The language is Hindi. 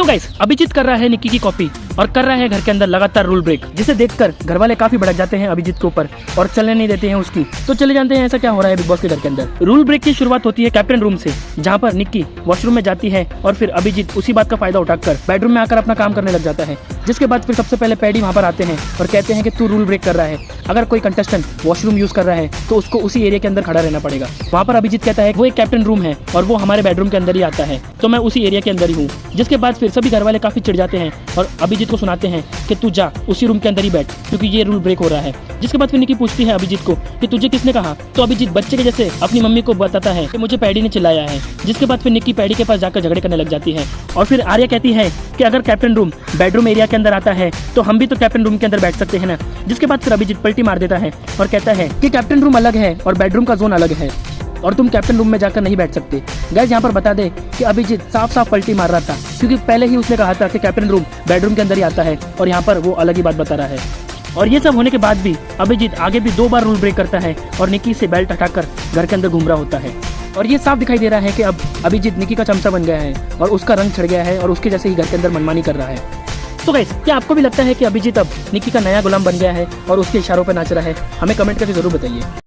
सो गाइस, अभिजीत कर रहा है निक्की की कॉपी और कर रहा है घर के अंदर लगातार रूल ब्रेक, जिसे देखकर घर वाले काफी भड़क जाते हैं अभिजीत के ऊपर और चलने नहीं देते हैं उसकी। तो चले जानते हैं ऐसा क्या हो रहा है बिग बॉस के घर के अंदर। रूल ब्रेक की शुरुआत होती है कैप्टन रूम से, जहाँ पर निक्की वॉशरूम में जाती है और फिर अभिजीत उसी बात का फायदा उठाकर बेडरूम में आकर अपना काम करने लग जाता है। जिसके बाद फिर सबसे पहले पैडी वहाँ पर आते हैं और कहते हैं कि तू रूल ब्रेक कर रहा है, अगर कोई कंटेस्टेंट वॉशरूम यूज कर रहा है तो उसको उसी एरिया के अंदर खड़ा रहना पड़ेगा। वहाँ पर अभिजीत कहता है वो एक कैप्टन रूम है और वो हमारे बेडरूम के अंदर ही आता है, तो मैं उसी एरिया के अंदर ही हूँ। जिसके बाद फिर सभी घर वाले काफी चिढ़ जाते हैं और अभिजीत को सुनाते हैं कि तू जा उसी रूम के अंदर ही बैठ, क्योंकि ये रूल ब्रेक हो रहा है। जिसके बाद फिर निक्की पूछती है अभिजीत को कि तुझे किसने कहा, तो अभिजीत बच्चे के जैसे अपनी मम्मी को बताता है कि मुझे पैडी ने चिल्लाया है। जिसके बाद फिर निक्की पैडी के पास जाकर झगड़े करने लग जाती है और फिर आर्या कहती है कि अगर कैप्टन रूम बेडरूम एरिया के अंदर आता है तो हम भी तो कैप्टन रूम के अंदर बैठ सकते हैं ना। जिसके बाद फिर अभिजीत पलटी मार देता है और कहता है कि कैप्टन रूम अलग है और बेडरूम का जोन अलग है और तुम कैप्टन रूम में जाकर नहीं बैठ सकते। गाइस, यहाँ पर बता दे कि अभिजीत साफ साफ पलटी मार रहा था, क्योंकि पहले ही उसने कहा था कि कैप्टन रूम बेडरूम के अंदर ही आता है और यहाँ पर वो अलग ही बात बता रहा है। और ये सब होने के बाद भी अभिजीत आगे भी 2 बार रूल ब्रेक करता है और निक्की से बेल्ट हटाकर घर के अंदर घूम रहा होता है। और ये साफ दिखाई दे रहा है कि अब अभिजीत निक्की का चमचा बन गया है और उसका रंग चढ़ गया है और उसके जैसे ही घर के अंदर मनमानी कर रहा है। तो गाइस, क्या आपको भी लगता है कि अभिजीत अब निक्की का नया गुलाम बन गया है और उसके इशारों पर नाच रहा है? हमें कमेंट करके जरूर बताइए।